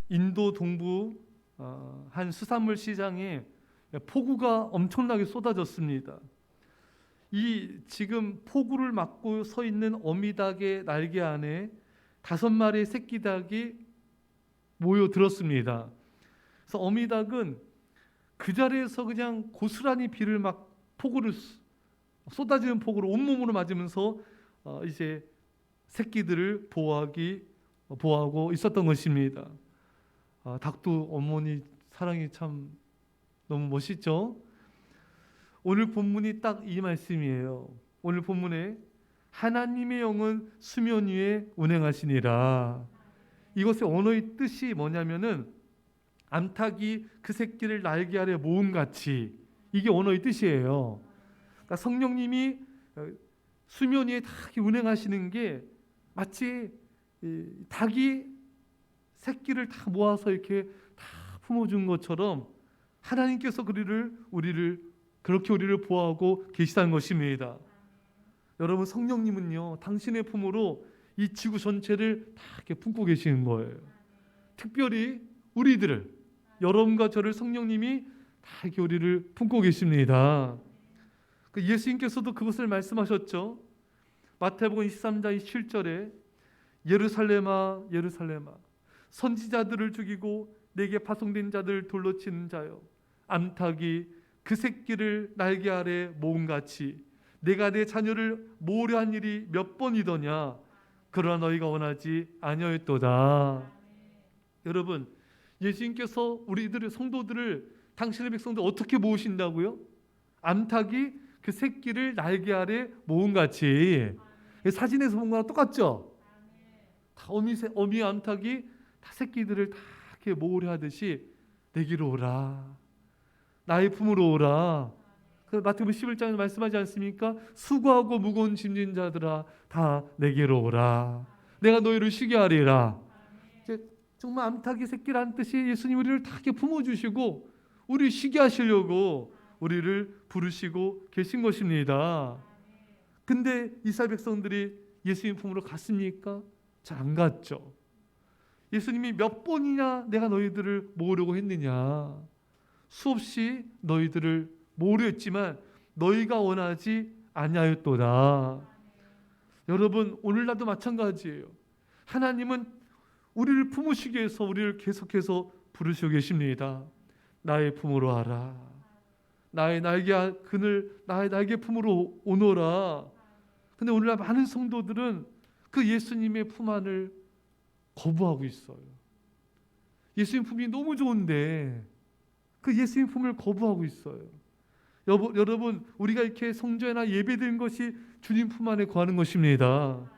인도 동부 한 수산물 시장에 폭우가 엄청나게 쏟아졌습니다. 이 지금 폭우를 맞고 서 있는 어미닭의 날개 안에 5마리의 새끼닭이 모여들었습니다. 그래서 어미닭은 그 자리에서 그냥 고스란히 비를 막 폭우를 쏟아지는 폭우를 온몸으로 맞으면서 이제 새끼들을 보호하고 있었던 것입니다. 닭도 어머니 사랑이 참 너무 멋있죠? 오늘 본문이 딱 이 말씀이에요. 오늘 본문에 하나님의 영은 수면 위에 운행하시니라. 이것의 언어의 뜻이 뭐냐면은 암탉이 그 새끼를 날개 아래 모음같이, 이게 언어의 뜻이에요. 그러니까 성령님이 수면 위에 다 운행하시는 게 마치 닭이 새끼를 다 모아서 이렇게 다 품어준 것처럼 하나님께서 그렇게 우리를 보호하고 계시다는 것입니다. 여러분, 성령님은요, 당신의 품으로 이 지구 전체를 다 이렇게 품고 계시는 거예요. 특별히 우리들을, 여러분과 저를 성령님이 다 이렇게 우리를 품고 계십니다. 예수님께서도 그것을 말씀하셨죠. 마태복음 23장 27절에 예루살렘아 예루살렘아 선지자들을 죽이고 내게 파송된 자들 돌로 치는 자여, 암탉이 그 새끼를 날개 아래 모음같이 내가 내 자녀를 모으려 한 일이 몇 번이더냐. 그러나 너희가 원하지 아니하였도다. 여러분, 예수님께서 우리들의 성도들을, 당신의 백성들 어떻게 모으신다고요? 암탉이 그 새끼를 날개 아래 모음같이. 사진에서 본 거랑 똑같죠? 다 어미 암탉이 다 새끼들을 다 이렇게 모으려 하듯이 내게로 오라, 나의 품으로 오라. 마태복음 11장에 말씀하지 않습니까? 수고하고 무거운 짐진 자들아 다 내게로 오라, 내가 너희를 쉬게 하리라. 정말 암탉이 새끼라는 뜻이 예수님 우리를 다 이렇게 품어주시고 우리를 쉬게 하시려고 우리를 부르시고 계신 것입니다. 근데 이스라엘 백성들이 예수님 품으로 갔습니까? 잘 안 갔죠. 예수님이 몇 번이나 내가 너희들을 모으려고 했느냐. 수없이 너희들을 모으려 했지만 너희가 원하지 아니하였도다. 여러분, 오늘날도 마찬가지예요. 하나님은 우리를 품으시기 위해서 우리를 계속해서 부르시고 계십니다. 나의 품으로 와라, 나의 날개 품으로 오너라. 근데 오늘날 많은 성도들은 그 예수님의 품 안을 거부하고 있어요. 예수님 품이 너무 좋은데 그 예수님 품을 거부하고 있어요. 여러분, 우리가 이렇게 성전이나 예배드린 것이 주님 품 안에 거하는 것입니다.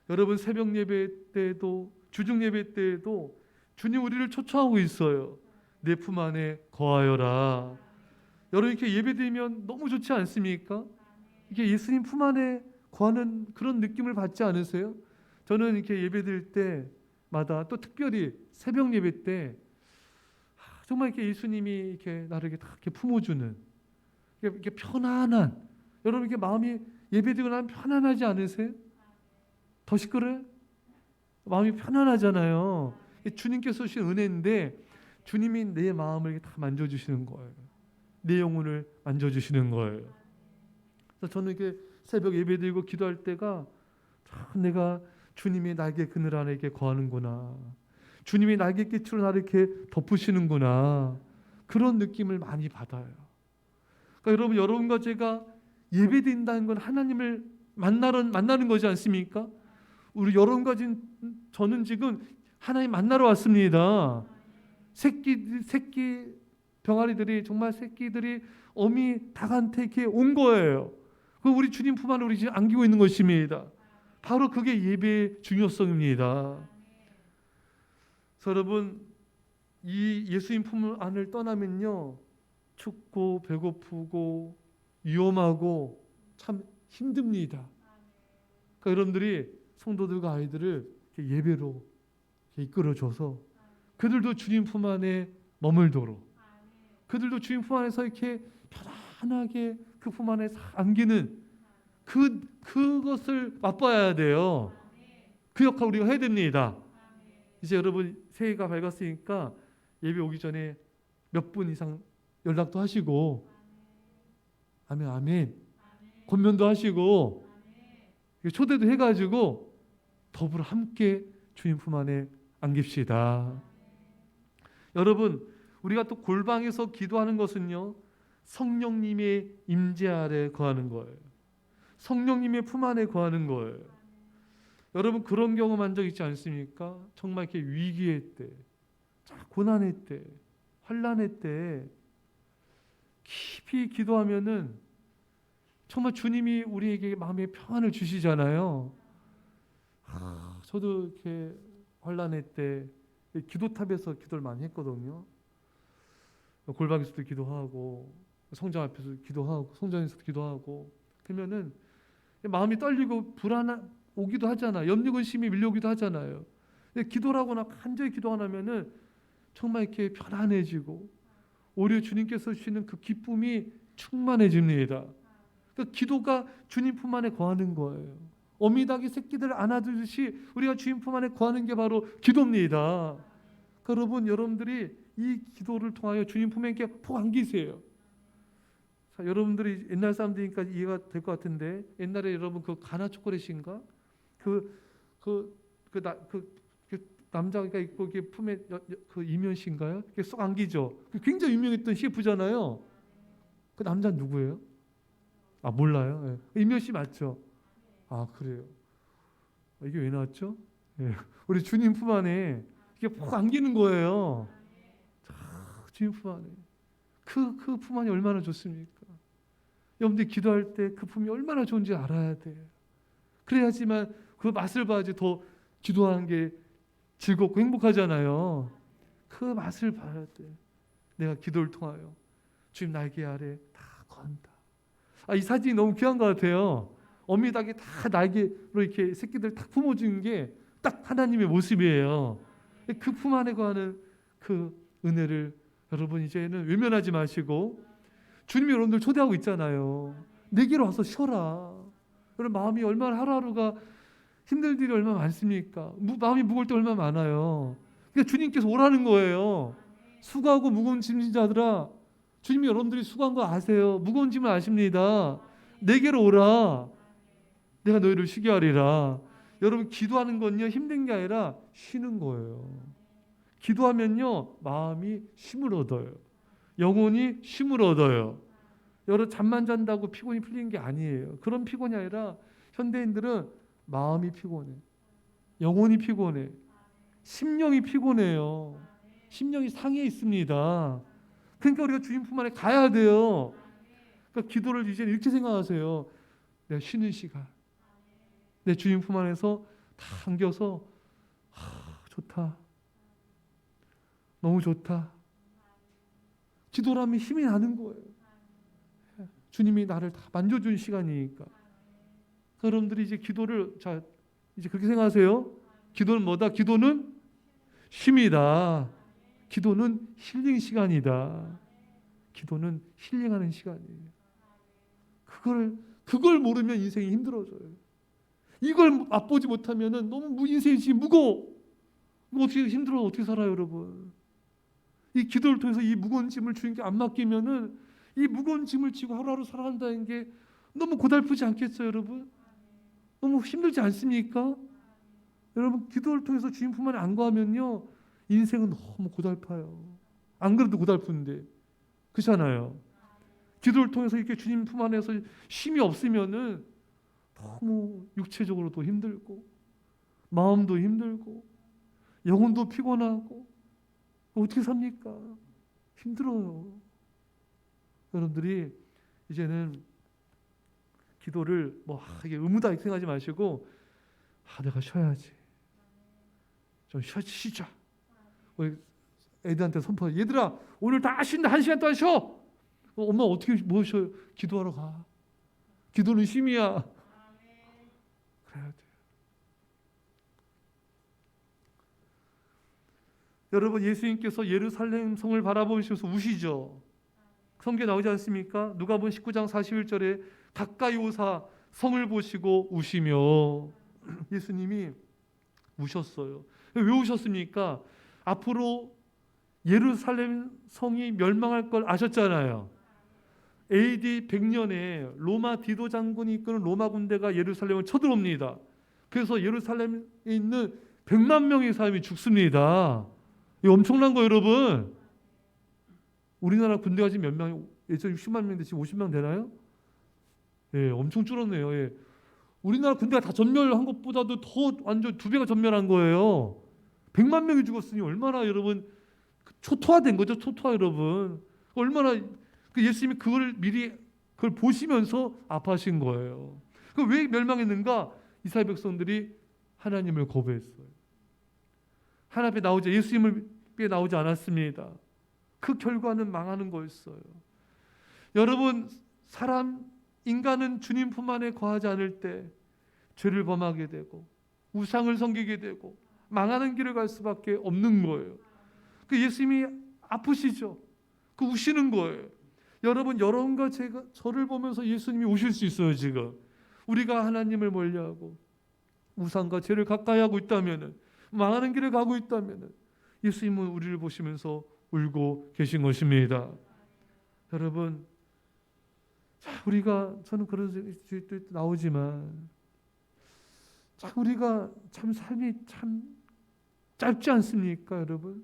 여러분, 새벽 예배 때도 주중 예배 때에도 주님 우리를 초청하고 있어요. 내 품 안에 거하여라. 여러분, 이렇게 예배드리면 너무 좋지 않습니까? 이게 예수님 품 안에 거하는 그런 느낌을 받지 않으세요? 저는 이렇게 예배드릴 때마다, 또 특별히 새벽 예배 때 정말 이렇게 예수님이 이렇게 나를 이렇게 품어주는, 이렇게 편안한, 여러분 이렇게 마음이 예배드리고 나면 편안하지 않으세요? 더 시끄러워요? 마음이 편안하잖아요. 주님께서 주신 은혜인데 주님이 내 마음을 이렇게 다 만져주시는 거예요. 내 영혼을 만져주시는 거예요. 그래서 저는 이렇게 새벽 예배드리고 기도할 때가 참 내가 주님의 날개 그늘 안에 이렇게 거하는구나, 주님이 날개 끝으로 나를 이렇게 덮으시는구나, 그런 느낌을 많이 받아요. 그러니까 여러분과 제가 예배드린다는 건 하나님을 만나는 거지 않습니까? 우리 여러분과 저는 지금 하나님 만나러 왔습니다. 새끼 병아리들이, 정말 새끼들이 어미 닭한테 이렇게 온 거예요. 그 우리 주님 품 안에 우리 지금 안기고 있는 것입니다. 바로 그게 예배의 중요성입니다. 그래서 여러분, 이 예수님 품 안을 떠나면요, 춥고 배고프고 위험하고 참 힘듭니다. 그러니까 여러분들이 성도들과 아이들을 예배로 이끌어줘서 그들도 주님 품 안에 머물도록, 그들도 주님 품 안에서 이렇게 편안하게 그 품 안에 안기는 그것을 맛봐야 돼요. 그 역할 우리가 해야 됩니다. 이제 여러분, 새해가 밝았으니까 예배 오기 전에 몇 분 이상 연락도 하시고, 아멘, 아멘, 권면도 하시고, 초대도 해가지고 더불어 함께 주님 품 안에 안깁시다. 여러분, 우리가 또 골방에서 기도하는 것은요, 성령님의 임재 아래 거하는 거예요. 성령님의 품 안에 거하는 거예요. 여러분, 그런 경험한 적 있지 않습니까? 정말 이렇게 위기의 때, 고난의 때, 환난의 때 깊이 기도하면은 정말 주님이 우리에게 마음의 평안을 주시잖아요. 저도 이렇게 환난의 때 기도탑에서 기도를 많이 했거든요. 골방에서도 기도하고, 성전 앞에서 기도하고, 성전에서도 기도하고, 그러면은 마음이 떨리고 불안 오기도 하잖아요. 염려 근심이 밀려오기도 하잖아요. 근데 기도를 하거나 간절히 기도 안 하면은 정말 이렇게 편안해지고, 오히려 주님께서 주시는 그 기쁨이 충만해집니다. 그 기도가 주님 품 안에 거하는 거예요. 어미닭이 새끼들을 안아주듯이 우리가 주님 품 안에 거하는 게 바로 기도입니다. 여러분, 여러분들이 이 기도를 통하여 주님 품에 이렇게 푹 안기세요. 자, 여러분들이 옛날 사람들이니까 이해가 될 것 같은데, 옛날에 여러분 그 가나 초콜릿인가? 그 남자가 있고 그 품에 그 이면씨인가요? 그게 쏙 안기죠. 굉장히 유명했던 CF잖아요. 그 남자 누구예요? 몰라요. 네. 이면씨 맞죠? 그래요. 이게 왜 나왔죠? 네. 우리 주님 품 안에 이게 푹 안기는 거예요. 주님 품 안에. 그 품 안이 얼마나 좋습니까? 여러분들이 기도할 때 그 품이 얼마나 좋은지 알아야 돼요. 그래야지만 그 맛을 봐야지 더 기도하는 게 즐겁고 행복하잖아요. 그 맛을 봐야 돼. 내가 기도를 통하여 주님 날개 아래 다 거한다. 이 사진이 너무 귀한 것 같아요. 어미닭이 다 날개로 이렇게 새끼들 딱 품어주는 게 딱 하나님의 모습이에요. 그 품 안에 거하는 그 은혜를 여러분 이제는 외면하지 마시고, 주님이 여러분들 초대하고 있잖아요. 내게로 와서 쉬어라. 여러분, 마음이 얼마나 하루하루가 힘들 일이 얼마나 많습니까? 마음이 무거울 때 얼마나 많아요. 그러니까 주님께서 오라는 거예요. 수고하고 무거운 짐진 자들아, 주님이 여러분들이 수고한 거 아세요. 무거운 짐을 아십니다. 내게로 오라. 내가 너희를 쉬게 하리라. 여러분, 기도하는 건요, 힘든 게 아니라 쉬는 거예요. 기도하면요, 마음이 쉼을 얻어요. 영혼이 쉼을 얻어요. 여러분, 잠만 잔다고 피곤이 풀리는 게 아니에요. 그런 피곤이 아니라 현대인들은 마음이 피곤해, 영혼이 피곤해, 심령이 피곤해요. 심령이 상해 있습니다. 그러니까 우리가 주님 품 안에 가야 돼요. 그러니까 기도를 이제 이렇게 생각하세요. 내가 쉬는 시간, 내 주님 품 안에서 다 안겨서 좋다, 너무 좋다. 기도라면 힘이 나는 거예요. 주님이 나를 다 만져준 시간이니까. 여러분들이 이제 기도를 이제 그렇게 생각하세요. 기도는 뭐다? 기도는 쉼이다. 기도는 힐링 시간이다. 기도는 힐링하는 시간이에요. 그걸 모르면 인생이 힘들어져요. 이걸 맛보지 못하면은 너무 인생이 지금 무거워. 어떻게 힘들어? 어떻게 살아요, 여러분? 이 기도를 통해서 이 무거운 짐을 주님께 안 맡기면은 이 무거운 짐을 지고 하루하루 살아간다는 게 너무 고달프지 않겠어요, 여러분? 너무 힘들지 않습니까? 여러분, 기도를 통해서 주님 품 안에 안 거하면요, 인생은 너무 고달파요. 안 그래도 고달픈데, 그렇잖아요. 기도를 통해서 이렇게 주님 품 안에서 쉼이 없으면은 너무 육체적으로도 힘들고, 마음도 힘들고, 영혼도 피곤하고, 어떻게 삽니까? 힘들어요. 여러분들이 이제는 기도를 이게 의무다 이렇게 생각하지 마시고, 내가 쉬어야지. 좀 쉬자. 우리 애들한테 선포해. 얘들아, 오늘 다 쉰다. 1시간 동안 쉬어. 엄마 어떻게 뭐 쉬어요? 기도하러 가. 기도는 쉼이야. 그래야 돼. 여러분, 예수님께서 예루살렘 성을 바라보시면서 우시죠. 성경에 나오지 않습니까? 누가복음 19장 41절에 가까이 오사 성을 보시고 우시며, 예수님이 우셨어요. 왜 우셨습니까? 앞으로 예루살렘 성이 멸망할 걸 아셨잖아요. AD 100년에 로마 디도 장군이 이끄는 로마 군대가 예루살렘을 쳐들어옵니다. 그래서 예루살렘에 있는 100만 명의 사람이 죽습니다. 이 엄청난 거 여러분. 우리나라 군대가 지금 몇 명이 예전 60만 명인데 지금 50명 되나요? 예, 엄청 줄었네요. 예. 우리나라 군대가 다 전멸한 것보다도 더 완전 2배가 전멸한 거예요. 100만 명이 죽었으니 얼마나 여러분 초토화된 거죠. 초토화 여러분. 얼마나 예수님이 그걸 미리 그걸 보시면서 아파하신 거예요. 왜 멸망했는가? 이스라엘 백성들이 하나님을 거부했어요. 하나님 앞에 나오지 예수님을 앞에 나오지 않았습니다. 그 결과는 망하는 거였어요. 여러분, 인간은 주님 품 안에 거하지 않을 때 죄를 범하게 되고 우상을 섬기게 되고 망하는 길을 갈 수밖에 없는 거예요. 예수님이 아프시죠. 우시는 거예요. 여러분, 여러분과 저를 보면서 예수님이 우실 수 있어요. 지금 우리가 하나님을 멀리하고 우상과 죄를 가까이 하고 있다면은, 망하는 길을 가고 있다면은 예수님은 우리를 보시면서 울고 계신 것입니다. 여러분, 저는 그런 주의도 나오지만, 우리가 참 삶이 참 짧지 않습니까, 여러분?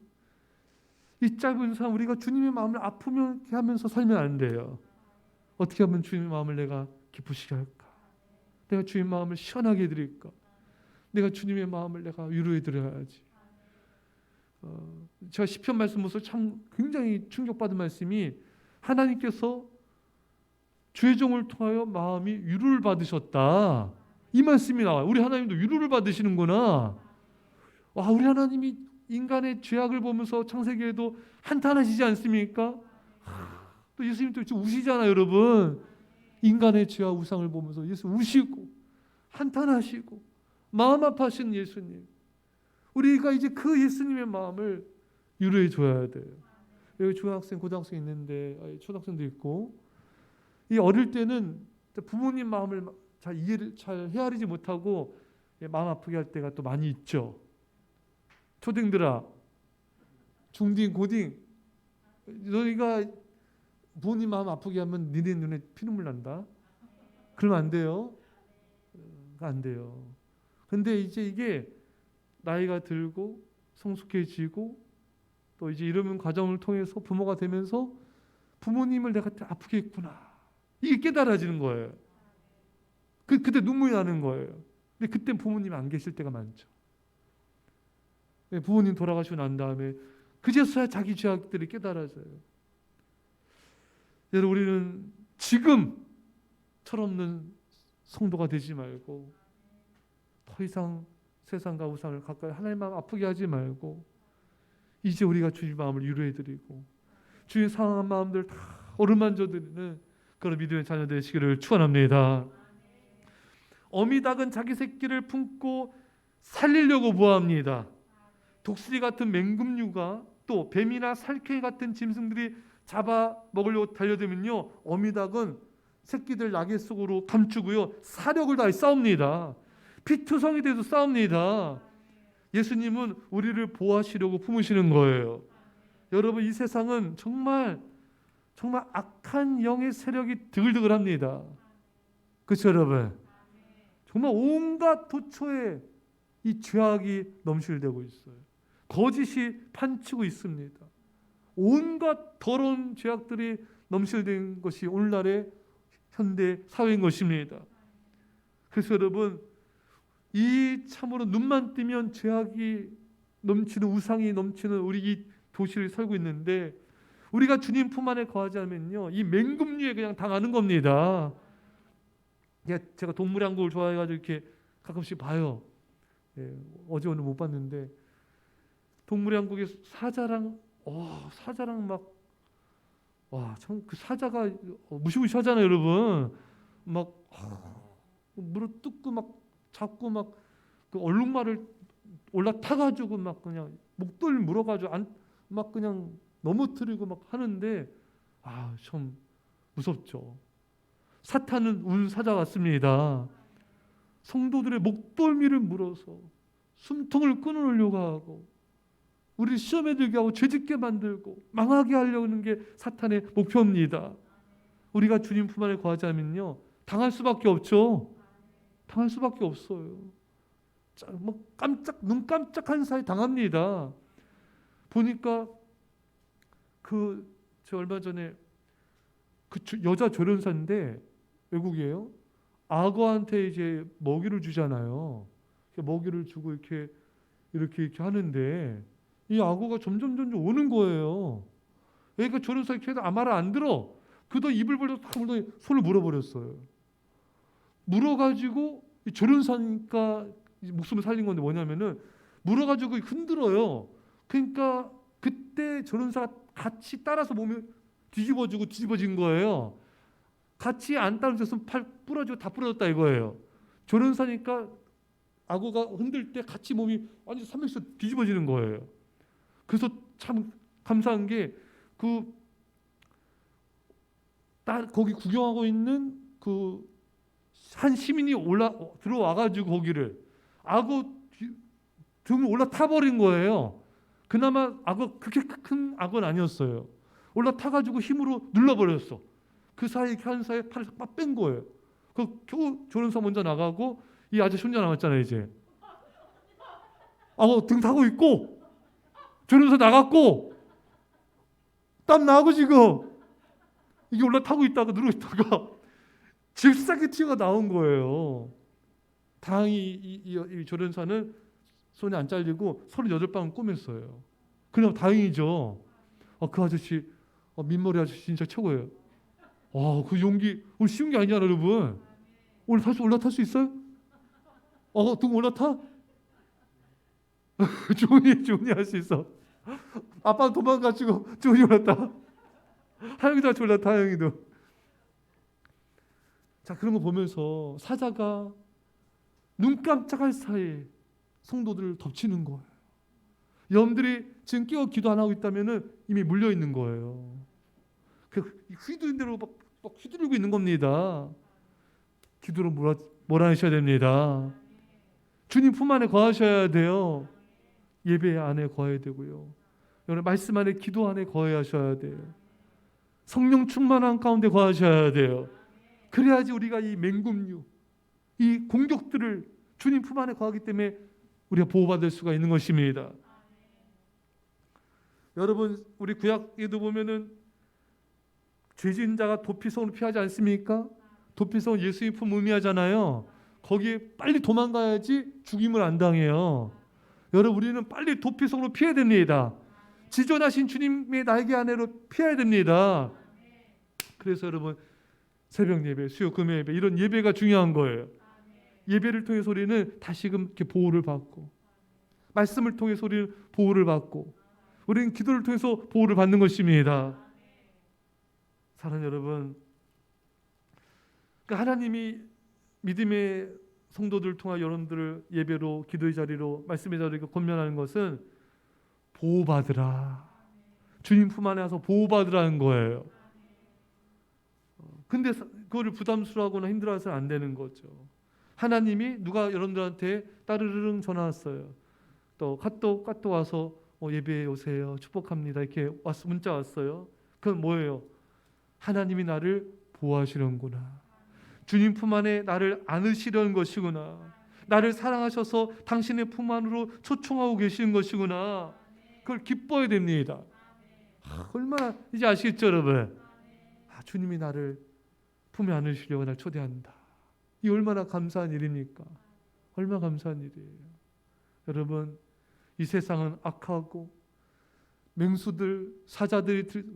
이 짧은 삶 우리가 주님의 마음을 아프게 하면서 살면 안 돼요. 어떻게 하면 주님의 마음을 내가 기쁘시게 할까? 내가 주님의 마음을 시원하게 해드릴까? 내가 주님의 마음을 내가 위로해 드려야지. 제가 시편 말씀 보면서 참 굉장히 충격받은 말씀이, 하나님께서 주의 종을 통하여 마음이 위로를 받으셨다, 이 말씀이 나와요. 우리 하나님도 위로를 받으시는구나. 와, 우리 하나님이 인간의 죄악을 보면서 창세기에도 한탄하시지 않습니까? 또 예수님도 우시잖아요, 여러분. 인간의 죄와 우상을 보면서 예수 우시고 한탄하시고 마음 아파하시는 예수님. 우리가 이제 그 예수님의 마음을 위로해 줘야 돼요. 여기 중학생, 고등학생 있는데, 초등학생도 있고, 이 어릴 때는 부모님 마음을 잘 헤아리지 못하고 마음 아프게 할 때가 또 많이 있죠. 초딩들아, 중딩, 고딩, 너희가 부모님 마음 아프게 하면 니네 눈에 피눈물 난다. 그러면 안 돼요. 안 돼요. 근데 이제 이게 나이가 들고 성숙해지고 또 이제 이러는 과정을 통해서 부모가 되면서 부모님을 내가 아프게 했구나, 이게 깨달아지는 거예요. 그때 눈물이 나는 거예요. 근데 그때 부모님이 안 계실 때가 많죠. 부모님 돌아가시고 난 다음에 그제서야 자기 죄악들이 깨달아져요. 여러분, 우리는 지금 철없는 성도가 되지 말고, 더 이상 세상과 우상을 가까이, 하나님 마음 아프게 하지 말고, 이제 우리가 주님 마음을 위로해드리고 주의 상한 마음들 다 어루만져드리는 그런 믿음의 자녀 되시기를 축원합니다. 어미닭은 자기 새끼를 품고 살리려고 모합니다. 독수리 같은 맹금류가 또 뱀이나 살쾡이 같은 짐승들이 잡아 먹으려고 달려들면요, 어미닭은 새끼들 날개 속으로 감추고요, 사력을 다해 싸웁니다. 피투성이 돼도 싸웁니다. 예수님은 우리를 보호하시려고 품으시는 거예요. 여러분, 이 세상은 정말 악한 영의 세력이 드글드글합니다. 그렇죠, 여러분? 정말 온갖 도처에 이 죄악이 넘실대고 있어요. 거짓이 판치고 있습니다. 온갖 더러운 죄악들이 넘실된 것이 오늘날의 현대 사회인 것입니다. 그래서 여러분, 이 참으로 눈만 뜨면 죄악이 넘치는, 우상이 넘치는 우리 이 도시를 살고 있는데, 우리가 주님 품 안에 거하지 않으면요, 이 맹금류에 그냥 당하는 겁니다. 제가 동물양국을 좋아해가지고 이렇게 가끔씩 봐요. 어제 오늘 못 봤는데, 동물양국에 사자랑 막, 와, 참 그 사자가 무시무시하잖아요, 여러분. 막 물을 뜯고 막 잡고 막 그 얼룩말을 올라타가지고 막 그냥 목덜 물어가지고 막 그냥 넘어뜨리고 막 하는데, 참 무섭죠. 사탄은 운 사자 같습니다. 성도들의 목덜미를 물어서 숨통을 끊으려고 하고 우리 시험에 들게 하고 죄짓게 만들고 망하게 하려는 게 사탄의 목표입니다. 우리가 주님 품 안에 거하자면요, 당할 수밖에 없죠. 당할 수밖에 없어요. 뭐 눈 깜짝한 사이 당합니다. 보니까 저 얼마 전에 여자 조련사인데 외국이에요. 악어한테 이제 먹이를 주잖아요. 먹이를 주고 이렇게 하는데 이 악어가 점점 오는 거예요. 그러니까 조련사 이렇게 해도 말을 안 들어. 그도 입을 벌려서 탁 물더니 손을 물어버렸어요. 물어가지고 조련사니까 목숨을 살린 건데 뭐냐면은 물어가지고 흔들어요. 그러니까 그때 조련사가 같이 따라서 몸이 뒤집어진 거예요. 같이 안 따라줬으면 팔 부러지고 다 부러졌다 이거예요. 조련사니까 악어가 흔들 때 같이 몸이 완전 360도 뒤집어지는 거예요. 그래서 참 감사한 게 거기 구경하고 있는 한 시민이 들어와가지고 거기를 악어 등을 올라타 버린 거예요. 그나마 그렇게 큰 악어는 아니었어요. 올라타가지고 힘으로 눌러버렸어. 그 사이에 한 사이에 팔을 빡 뺀 거예요. 겨우 조련사 먼저 나가고 이 아저씨 혼자 남았잖아요. 이제 악어 등 타고 있고 조련사 나갔고 땀 나고 지금 이게 올라타고 있다가 누르고 있다가 질싸게 튀어가 나온 거예요. 다행히 이 조련사는 손이 안 잘리고 38방은 꼬맸어요. 그냥 다행이죠. 그 아저씨, 민머리 아저씨 진짜 최고예요. 그 용기 오늘 쉬운 게 아니잖아요, 여러분. 올라탈 수 있어요? 등 올라타? 조은이 할 수 있어. 아빠 도망가지고 조은이 올랐다. 하영이도 같이 올랐다. 하영이도. 자, 그런 거 보면서 사자가 눈 깜짝할 사이에 성도들을 덮치는 거예요. 여러분들이 지금 깨어 기도 안 하고 있다면은 이미 물려 있는 거예요. 휘두른 대로 막 휘두르고 있는 겁니다. 기도로 몰아내셔야 됩니다. 주님 품 안에 거하셔야 돼요. 예배 안에 거해야 되고요. 여러분 말씀 안에 기도 안에 거하셔야 돼요. 성령 충만한 가운데 거하셔야 돼요. 그래야지 우리가 이 맹금류, 이 공격들을 주님 품 안에 거하기 때문에 우리가 보호받을 수가 있는 것입니다. 여러분 우리 구약에도 보면은 죄진 자가 도피성으로 피하지 않습니까? 도피성 예수의 품 의미하잖아요. 거기에 빨리 도망가야지 죽임을 안 당해요. 여러분 우리는 빨리 도피성으로 피해야 됩니다. 지존하신 주님의 날개 아래로 피해야 됩니다. 그래서 여러분 새벽 예배, 수요 금요 예배 이런 예배가 중요한 거예요. 예배를 통해서 우리는 다시금 이렇게 보호를 받고 말씀을 통해서 우리는 보호를 받고 우리는 기도를 통해서 보호를 받는 것입니다. 사랑하는 여러분, 그러니까 하나님이 믿음의 성도들을 통하 여러분들을 예배로 기도의 자리로 말씀의 자리로 권면하는 것은 보호받으라. 주님 품 안에 와서 보호받으라는 거예요. 근데 그거를 부담스러워하거나 힘들어해서는 안 되는 거죠. 하나님이 누가 여러분들한테 따르르릉 전화 왔어요. 또 카톡 와서 예배에 오세요. 축복합니다. 이렇게 문자 왔어요. 그건 뭐예요? 하나님이 나를 보호하시는구나. 주님 품 안에 나를 안으시려는 것이구나. 나를 사랑하셔서 당신의 품 안으로 초청하고 계시는 것이구나. 그걸 기뻐야 됩니다. 얼마나 이제 아시겠죠, 여러분? 주님이 나를 품에 안으시려고 날 초대한다. 이 얼마나 감사한 일입니까? 얼마나 감사한 일이에요. 여러분, 이 세상은 악하고 맹수들,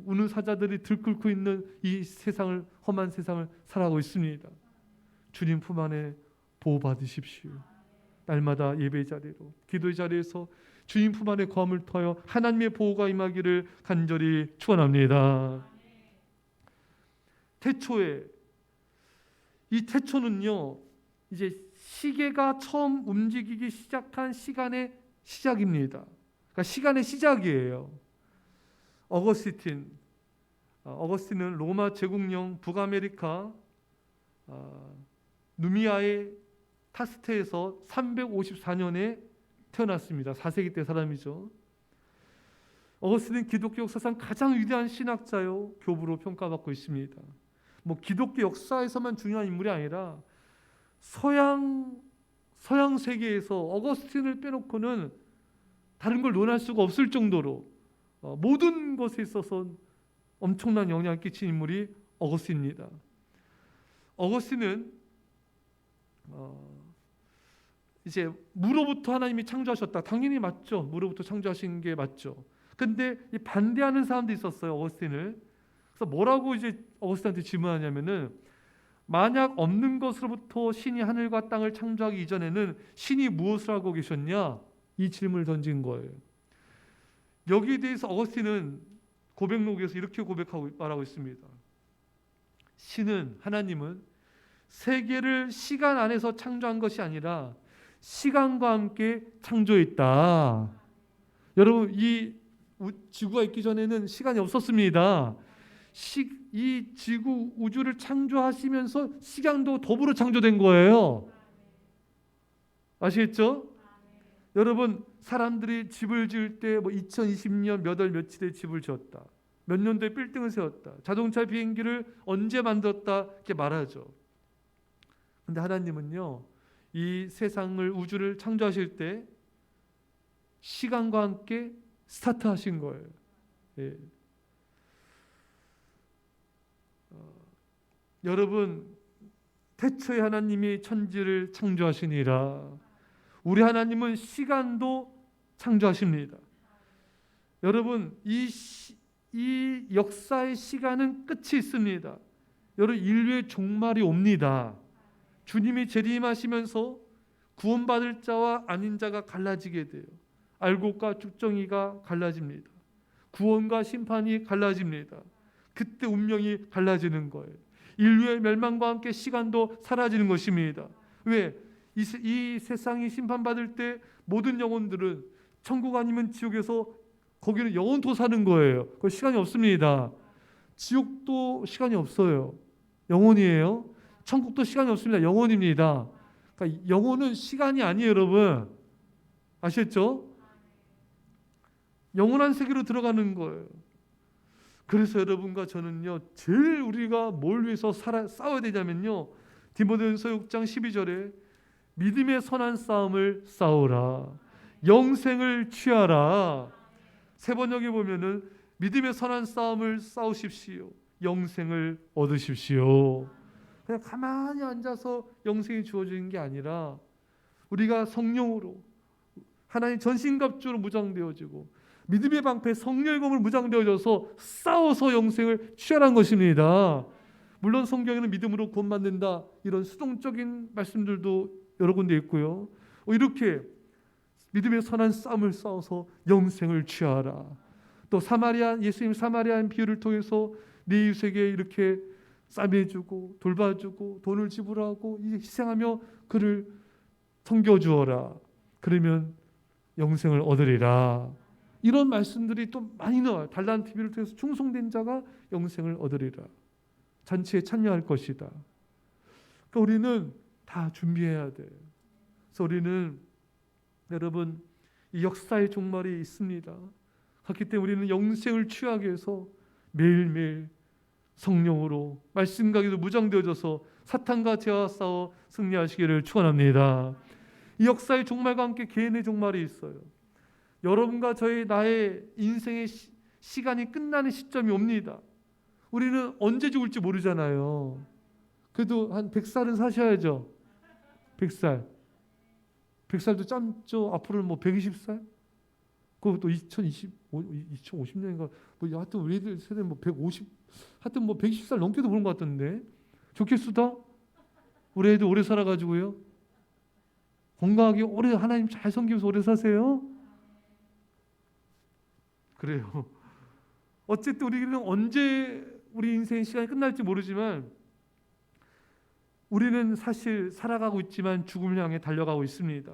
우는 사자들이 들끓고 있는 이 세상을, 험한 세상을 살아가고 있습니다. 주님 품 안에 보호받으십시오. 날마다 예배의 자리로, 기도의 자리에서 주님 품 안에 거함을 터여 하나님의 보호가 임하기를 간절히 축원합니다. 이 태초는요, 이제 시계가 처음 움직이기 시작한 시간의 시작입니다. 그러니까 시간의 시작이에요. 어거스틴은 로마 제국령 북아메리카 누미아의 타스테에서 354년에 태어났습니다. 4세기 때 사람이죠. 어거스틴은 기독교 역사상 가장 위대한 신학자요 교부로 평가받고 있습니다. 뭐 기독교 역사에서만 중요한 인물이 아니라 서양 세계에서 어거스틴을 빼놓고는 다른 걸 논할 수가 없을 정도로 모든 것에 있어서 엄청난 영향을 끼친 인물이 어거스틴입니다. 어거스틴은 이제 무로부터 하나님이 창조하셨다. 당연히 맞죠. 무로부터 창조하신 게 맞죠. 근데 반대하는 사람도 있었어요. 어거스틴을. 그래서 뭐라고 이제 어거스틴한테 질문하냐면은 만약 없는 것으로부터 신이 하늘과 땅을 창조하기 이전에는 신이 무엇을 하고 계셨냐? 이 질문을 던진 거예요. 여기에 대해서 어거스틴은 고백록에서 이렇게 고백하고 말하고 있습니다. 신은, 하나님은 세계를 시간 안에서 창조한 것이 아니라 시간과 함께 창조했다. 여러분, 이 지구가 있기 전에는 시간이 없었습니다. 이 지구, 우주를 창조하시면서 시간도 더불어 창조된 거예요. 아시겠죠? 여러분, 사람들이 집을 지을 때 2020년 몇 월 며칠에 집을 지었다. 몇 년도에 빌딩을 세웠다. 자동차 비행기를 언제 만들었다 이렇게 말하죠. 근데 하나님은요, 이 세상을, 우주를 창조하실 때 시간과 함께 스타트하신 거예요. 예. 여러분, 태초에 하나님이 천지를 창조하시니라. 우리 하나님은 시간도 창조하십니다. 여러분, 이 역사의 시간은 끝이 있습니다. 여러분, 인류의 종말이 옵니다. 주님이 재림하시면서 구원받을 자와 아닌 자가 갈라지게 돼요. 알곡과 쭉정이가 갈라집니다. 구원과 심판이 갈라집니다. 그때 운명이 갈라지는 거예요. 인류의 멸망과 함께 시간도 사라지는 것입니다. 왜? 이 세상이 심판받을 때 모든 영혼들은 천국 아니면 지옥에서 거기는 영원토 사는 거예요. 그 시간이 없습니다. 지옥도 시간이 없어요. 영원이에요. 천국도 시간이 없습니다. 영원입니다. 그러니까 영혼은 시간이 아니에요, 여러분. 아시겠죠? 영원한 세계로 들어가는 거예요. 그래서 여러분과 저는요, 제일 우리가 뭘 위해서 싸워야 되냐면요, 디모데전서 6장 12절에 믿음의 선한 싸움을 싸우라. 영생을 취하라. 세 번역에 보면은 믿음의 선한 싸움을 싸우십시오. 영생을 얻으십시오. 그냥 가만히 앉아서 영생이 주어지는 게 아니라 우리가 성령으로 하나님 전신갑주로 무장되어지고 믿음의 방패 성령의 무장되어져서 싸워서 영생을 취하라는 것입니다. 물론 성경에는 믿음으로 구원받는다 이런 수동적인 말씀들도 여러 군데 있고요. 이렇게 믿음의 선한 싸움을 싸워서 영생을 취하라. 또 예수님 사마리아인 비유를 통해서 네 이웃에게 이렇게 싸매주고 돌봐주고 돈을 지불하고 희생하며 그를 섬겨주어라. 그러면 영생을 얻으리라. 이런 말씀들이 또 많이 나와요. 달란트 비유를 통해서 충성된 자가 영생을 얻으리라. 잔치에 참여할 것이다. 그러니까 우리는 다 준비해야 돼요. 그래서 우리는 여러분 이 역사의 종말이 있습니다. 그렇기 때문에 우리는 영생을 취하기 위해서 매일매일 성령으로 말씀과 기도 무장되어져서 사탄과 죄와 싸워 승리하시기를 축원합니다. 이 역사의 종말과 함께 개인의 종말이 있어요. 여러분과 나의 인생의 시간이 끝나는 시점이 옵니다. 우리는 언제 죽을지 모르잖아요. 그래도 한 100살은 사셔야죠. 100살. 100살도 짧죠. 앞으로는 120살? 그것도 2050년인가 하여튼 우리들 세대는 150 하여튼 120살 넘게도 보는 것 같던데. 좋겠수다? 우리 애들 오래 살아가지고요. 건강하게 오래 하나님 잘 섬기면서 오래 사세요. 그래요. 어쨌든 우리는 언제 우리 인생의 시간이 끝날지 모르지만 우리는 사실 살아가고 있지만 죽음을 향해 달려가고 있습니다.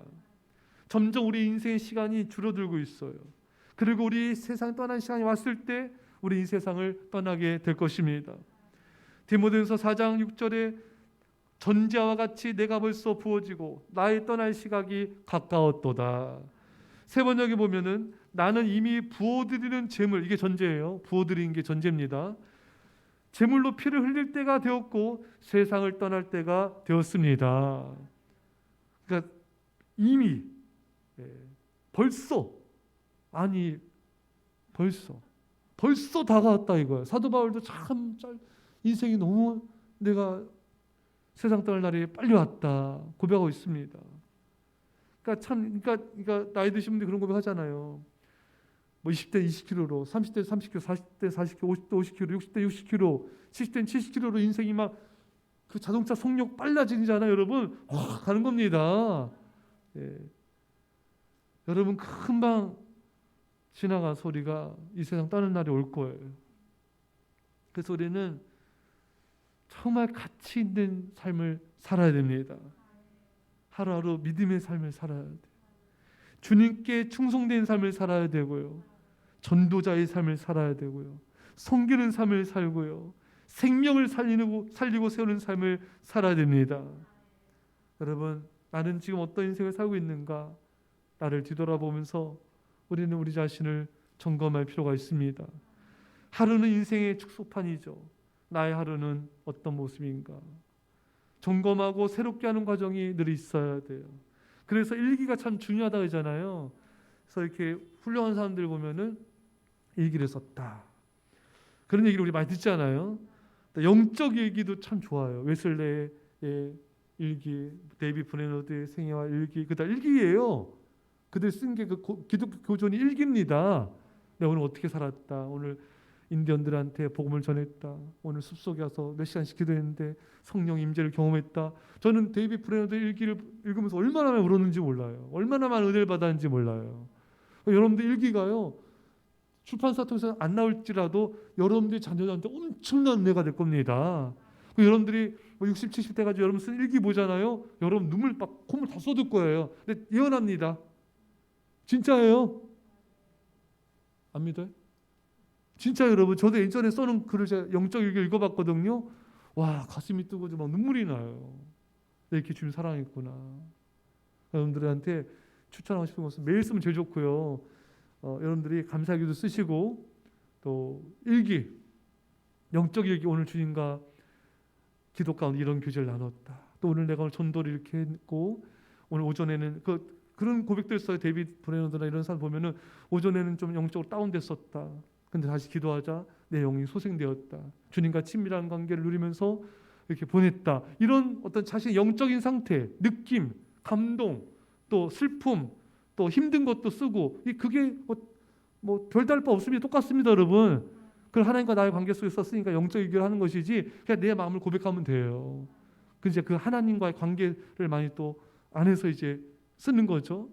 점점 우리 인생의 시간이 줄어들고 있어요. 그리고 우리 세상 떠난 시간이 왔을 때 우리 이 세상을 떠나게 될 것입니다. 디모데전서 4장 6절에 전지와 같이 내가 벌써 부어지고 나의 떠날 시각이 가까웠도다. 새 번역에 보면은 나는 이미 부어드리는 제물, 이게 전제예요. 부어드리는 게 전제입니다. 제물로 피를 흘릴 때가 되었고 세상을 떠날 때가 되었습니다. 그러니까 이미 벌써 벌써 다가왔다 이거야. 사도 바울도 참 인생이 너무 내가 세상 떠날 날이 빨리 왔다 고백하고 있습니다. 그러니까 나이 드신 분들이 그런 고백하잖아요. 뭐 20대 20kg로, 30대 30kg, 40대 40kg, 50대 50kg, 60대 60kg, 70대 70kg로 인생이 막 그 자동차 속력 빨라지잖아요, 여러분. 확 가는 겁니다. 여러분 금방 지나간 소리가 이 세상 떠나는 날이 올 거예요. 그래서 우리는 정말 가치 있는 삶을 살아야 됩니다. 하루하루 믿음의 삶을 살아야 돼요. 주님께 충성된 삶을 살아야 되고요. 전도자의 삶을 살아야 되고요. 섬기는 삶을 살고요. 생명을 살리고 세우는 삶을 살아야 됩니다. 여러분, 나는 지금 어떤 인생을 살고 있는가? 나를 뒤돌아보면서 우리는 우리 자신을 점검할 필요가 있습니다. 하루는 인생의 축소판이죠. 나의 하루는 어떤 모습인가? 점검하고 새롭게 하는 과정이 늘 있어야 돼요. 그래서 일기가 참 중요하다 그러잖아요. 그래서 이렇게 훌륭한 사람들 보면은 일기를 썼다. 그런 얘기를 우리 많이 듣잖아요. 영적 일기도 참 좋아요. 웨슬레의 일기, 데이비드 브레너드의 생애와 일기, 그다 일기예요. 그들 쓴 게 그 기독교 교존이 일기입니다. 내가 오늘 어떻게 살았다. 오늘 인디언들한테 복음을 전했다. 오늘 숲속에 와서 몇 시간씩 기도했는데 성령 임재를 경험했다. 저는 데이비드 브레너드 일기를 읽으면서 얼마나 많이 울었는지 몰라요. 얼마나 많은 은혜를 받았는지 몰라요. 여러분들 일기가요. 출판사 통해서 안 나올지라도 여러분들이 자녀들한테 엄청난 은혜가 될 겁니다. 여러분들이 60, 70 돼가지고 여러분 쓴 일기 보잖아요. 여러분 눈물 막 콧물 다 쏟을 거예요. 근데 예언합니다. 진짜예요. 안 믿어요? 진짜 여러분, 저도 예전에 써놓은 글을 제가 영적 일기 읽어봤거든요. 와, 가슴이 뜨고 막 눈물이 나요. 이렇게 주님 사랑했구나. 여러분들한테 추천하고 싶은 것은 매일 쓰면 제일 좋고요. 여러분들이 감사기도 쓰시고 또 일기, 영적 일기, 오늘 주님과 기도 가운데 이런 교제를 나눴다. 또 오늘 내가 오늘 전도를 이렇게 했고 오늘 오전에는 그런 고백들 써요. 데이비드 브레너드나 이런 사람 보면은 오전에는 좀 영적으로 다운됐었다. 근데 다시 기도하자 내 영이 소생되었다. 주님과 친밀한 관계를 누리면서 이렇게 보냈다. 이런 어떤 자신의 영적인 상태, 느낌, 감동, 또 슬픔, 또 힘든 것도 쓰고 그게 뭐 별다를 바 없습니다. 똑같습니다, 여러분. 그걸 하나님과 나의 관계 속에 썼으니까 영적 얘기를 하는 것이지 그냥 내 마음을 고백하면 돼요. 이제 그 하나님과의 관계를 많이 또 안에서 이제 쓰는 거죠.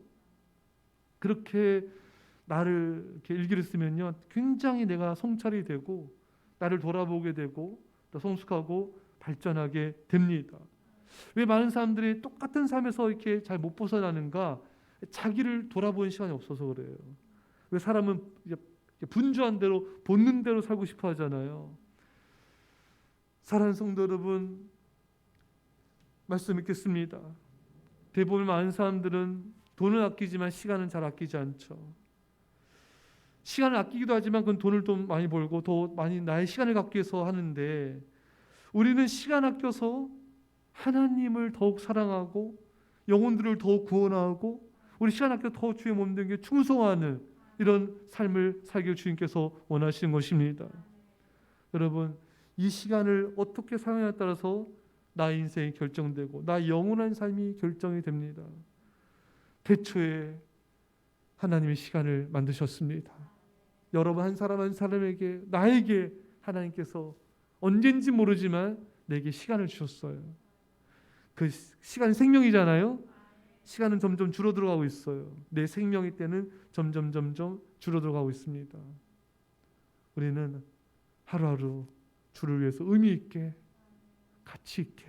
그렇게 나를 이렇게 일기를 쓰면요, 굉장히 내가 성찰이 되고 나를 돌아보게 되고 또 성숙하고 발전하게 됩니다. 왜 많은 사람들이 똑같은 삶에서 이렇게 잘 못 벗어나는가? 자기를 돌아보는 시간이 없어서 그래요. 왜 사람은 분주한 대로 본능 대로 살고 싶어 하잖아요. 사랑하는 성도 여러분, 말씀 읽겠습니다. 대부분 많은 사람들은 돈을 아끼지만 시간은 잘 아끼지 않죠. 시간을 아끼기도 하지만 그건 돈을 좀 많이 벌고 더 많이 나의 시간을 갖기 위해서 하는데, 우리는 시간 아껴서 하나님을 더욱 사랑하고 영혼들을 더욱 구원하고 우리 시간 아껴 더 주의 몸된 충성하는 이런 삶을 살길 주님께서 원하시는 것입니다. 여러분, 이 시간을 어떻게 사용하냐에 따라서 나의 인생이 결정되고 나의 영원한 삶이 결정이 됩니다. 태초에 하나님의 시간을 만드셨습니다. 여러분 한 사람 한 사람에게, 나에게 하나님께서 언젠지 모르지만 내게 시간을 주셨어요. 그 시간이 생명이잖아요. 시간은 점점 줄어들어가고 있어요. 내 생명의 때는 점점 줄어들어가고 있습니다. 우리는 하루하루 주를 위해서 의미 있게, 가치 있게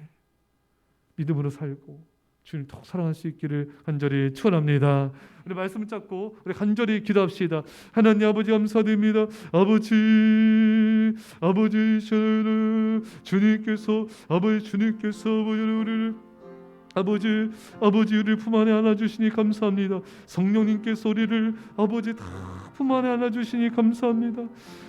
믿음으로 살고 주님 더욱 사랑할 수 있기를 간절히 축원합니다. 우리 말씀을 잡고 우리 간절히 기도합시다. 하나님 아버지 감사드립니다. 아버지 주님께서 우리를 아버지 우리를 품 안에 안아주시니 감사합니다. 성령님께서 우리를 아버지 다 품 안에 안아주시니 감사합니다.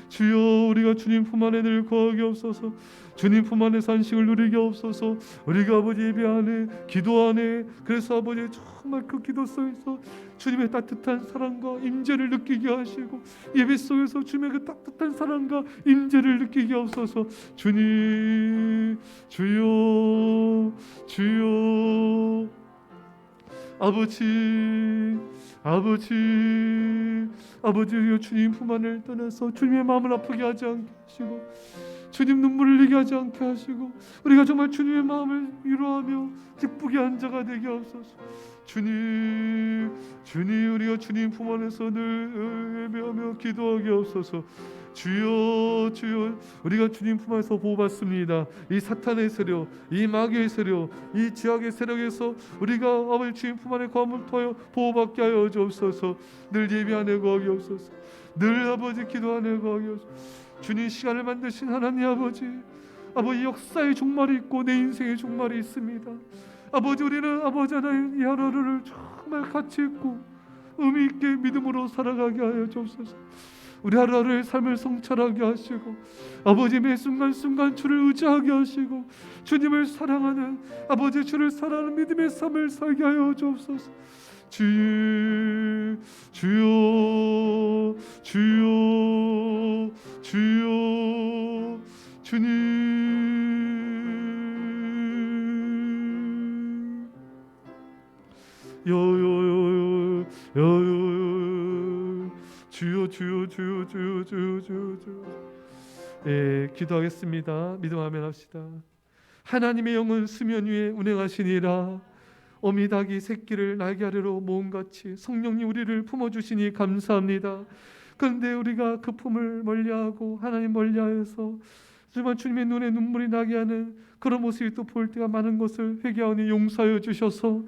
주여 우리가 주님 품 안에 늘 거하게 없어서 주님 품 안에서 안식을 누리게 없어서 우리가 아버지 예배 안에 기도 안에 그래서 아버지 정말 그 기도 속에서 주님의 따뜻한 사랑과 임재를 느끼게 하시고 예배 속에서 주님의 그 따뜻한 사랑과 임재를 느끼게 없어서 주님 주여 아버지여 주님 품 안을 떠나서 주님의 마음을 아프게 하지 않게 하시고 주님 눈물을 흘리게 하지 않게 하시고 우리가 정말 주님의 마음을 위로하며 기쁘게 한 자가 되게 하옵소서. 주님 우리가 주님 품 안에서 늘 예배하며 기도하게 하옵소서. 주여 우리가 주님 품 안에서 보호받습니다. 이 사탄의 세력, 이 마귀의 세력, 이 지악의 세력에서 우리가 아버지 주님 품 안에 거함을 통하여 보호받게 하여 주옵소서. 늘 예배 안에 거하게 하옵소서. 늘 아버지 기도 안에 거하게 하옵소서. 주님 시간을 만드신 하나님 아버지 역사의 종말이 있고 내 인생의 종말이 있습니다. 아버지 우리는 아버지 하나님 이 하루를 정말 가치 있고 의미 있게 믿음으로 살아가게 하여 주옵소서. 우리 하루하루의 삶을 성찰하게 하시고 아버지 매 순간순간 주를 의지하게 하시고 주님을 사랑하는 아버지 주를 사랑하는 믿음의 삶을 살게 하여 주옵소서. 주여 주님 주여 기도하겠습니다. 믿음하며 합시다. 하나님의 영은 수면 위에 운행하시니라. 어미닭이 새끼를 날개 아래로 모음같이 성령님 우리를 품어주시니 감사합니다. 그런데 우리가 그 품을 멀리하고 하나님 멀리하여서 정말 주님의 눈에 눈물이 나게 하는 그런 모습이 또 볼 때가 많은 것을 회개하오니 용서하여 주셔서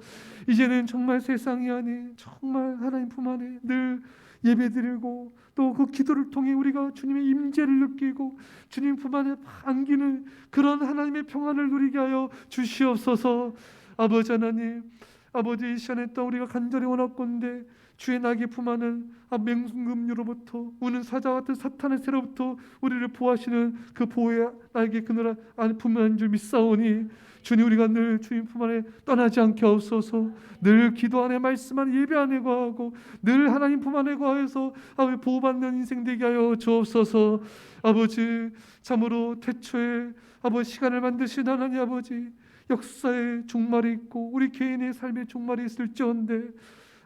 이제는 정말 세상이 아닌 정말 하나님 품 안에 늘 예배드리고 또 그 기도를 통해 우리가 주님의 임재를 느끼고 주님 품 안에 안기는 그런 하나님의 평안을 누리게 하여 주시옵소서. 아버지 하나님 아버지 이 시간에 또 우리가 간절히 원하건대 주의 나귀 품 안은 맹금류로부터 우는 사자 같은 사탄의 세로부터 우리를 보호하시는 그 보호의 날개 그늘 안에 품 안인 줄 믿사오니 주님 우리가 늘 주님 품 안에 떠나지 않게 하옵소서. 늘 기도 안에 말씀 안에 예배 안에 거하고 늘 하나님 품 안에 거하여서 아버지 보호받는 인생 되게 하여 주옵소서. 아버지 참으로 태초에 아버지 시간을 만드신 하나님 아버지 역사의 종말이 있고 우리 개인의 삶의 종말이 있을지언데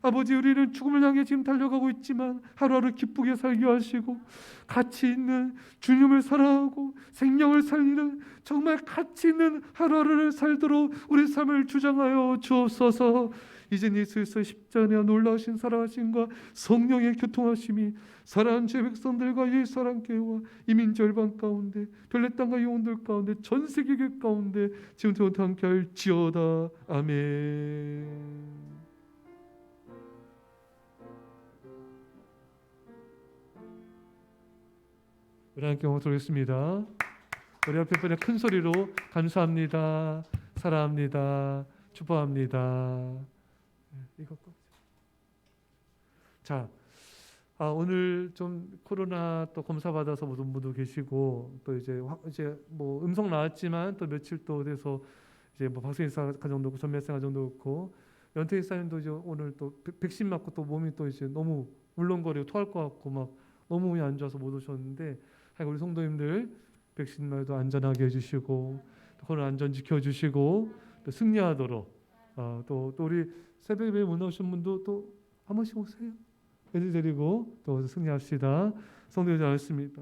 아버지 우리는 죽음을 향해 지금 달려가고 있지만 하루하루 기쁘게 살게 하시고 가치 있는 주님을 사랑하고 생명을 살리는 정말 가치 있는 하루하루를 살도록 우리 삶을 주장하여 주옵소서. 이제 예수의 십자가의 놀라우신 사랑하심과 성령의 교통하심이 사랑하는 제 백성들과 예수 함께와 이민 절반 가운데 별내 땅과 영혼들 가운데 전 세계 교회 가운데 지금부터 함께 할지어다. 아멘. 우리 함께 돌겠습니다. 우리 앞에 분에 큰 소리로 감사합니다, 사랑합니다, 축복합니다. 자, 오늘 좀 코로나 또 검사 받아서 모든 분도 계시고 또 이제 뭐 음성 나왔지만 또 며칠 또 돼서 이제 뭐 박승희 가정도 그렇고 전매생 가정도 그렇고 연태희 사님도 이제 오늘 또 백신 맞고 또 몸이 또 이제 너무 울렁거리고 토할 것 같고 막 너무 몸이 안 좋아서 못 오셨는데 우리 성도님들 백신 말도 안전하게 해주시고 또 코로나 안전 지켜주시고 또 승리하도록 또 우리 새벽에 못 나오신 분도 또 한 번씩 오세요. 애들 데리고 또 승리합시다. 성도님 잘했습니다.